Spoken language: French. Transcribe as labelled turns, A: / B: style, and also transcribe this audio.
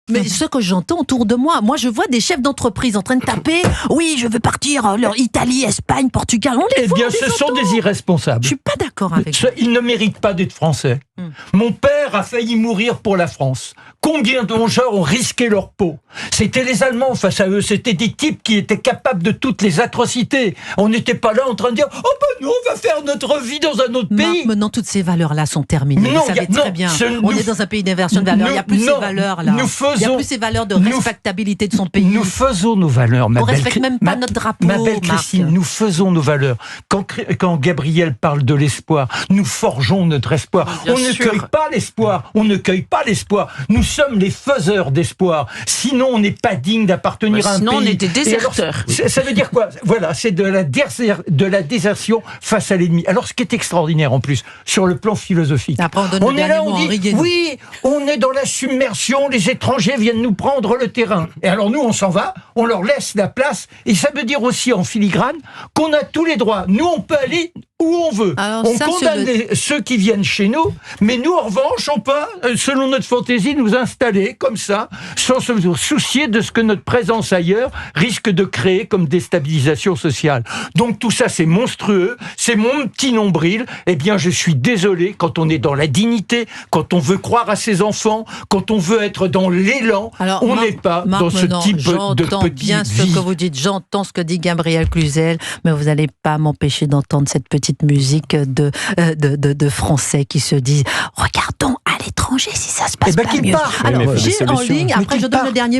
A: Mais ce que j'entends autour de moi, je vois des chefs d'entreprise en train de taper. Oui, je veux partir. Italie, Espagne, Portugal. On les voit,
B: bien, ce sont des irresponsables.
A: Je suis pas d'accord avec ça.
B: Ils ne méritent pas d'être français. Mon père a failli mourir pour la France. Combien de rongeurs ont risqué leur peau? C'était les Allemands face à eux. C'était des types qui étaient capables de toutes les atrocités. On n'était pas là en train de dire « Oh ben nous, on va faire notre vie dans un autre pays ».
A: Maintenant, toutes ces valeurs-là sont terminées. Vous savez très bien. On est dans un pays d'inversion de valeurs. Il n'y a plus ces valeurs-là. Il n'y a plus ces valeurs de respectabilité de son pays.
B: Nous faisons nos valeurs, ma
A: on ne
B: belle.
A: respecte même pas notre drapeau,
B: ma belle Christine, nous faisons nos valeurs. Quand Gabriel parle de l'espoir, nous forgeons notre espoir. On ne cueille pas l'espoir. On ne cueille pas l'espoir. Nous sommes les faiseurs d'espoir. Sinon, on n'est pas digne d'appartenir à un pays.
C: Sinon, on est des déserteurs.
B: Alors, ça veut dire quoi? Voilà, c'est de la désertion face à l'ennemi. Alors, ce qui est extraordinaire en plus, sur le plan philosophique,
A: après, on est là, on dit,
B: oui, on est dans la submersion, les étrangers viennent nous prendre le terrain. Et alors nous, on s'en va, on leur laisse la place, et ça veut dire aussi en filigrane qu'on a tous les droits. Nous, on peut aller où on veut.
A: Alors,
B: on condamne ceux qui viennent chez nous, mais nous, en revanche, on peut, selon notre fantaisie, nous installer comme ça, sans se soucier de ce que notre présence ailleurs risque de créer comme déstabilisation sociale. Donc tout ça, c'est monstrueux, c'est mon petit nombril. Eh bien, je suis désolé, quand on est dans la dignité, quand on veut croire à ses enfants, quand on veut être dans l'élan, on n'est pas dans ce type de petite
A: J'entends bien ce que vous dites, j'entends ce que dit Gabriel Cluzel, mais vous n'allez pas m'empêcher d'entendre cette petite musique de Français qui se disent « Regardons à l'étranger si ça se passe pas mieux ». Alors, j'ai en ligne, après je donne le dernier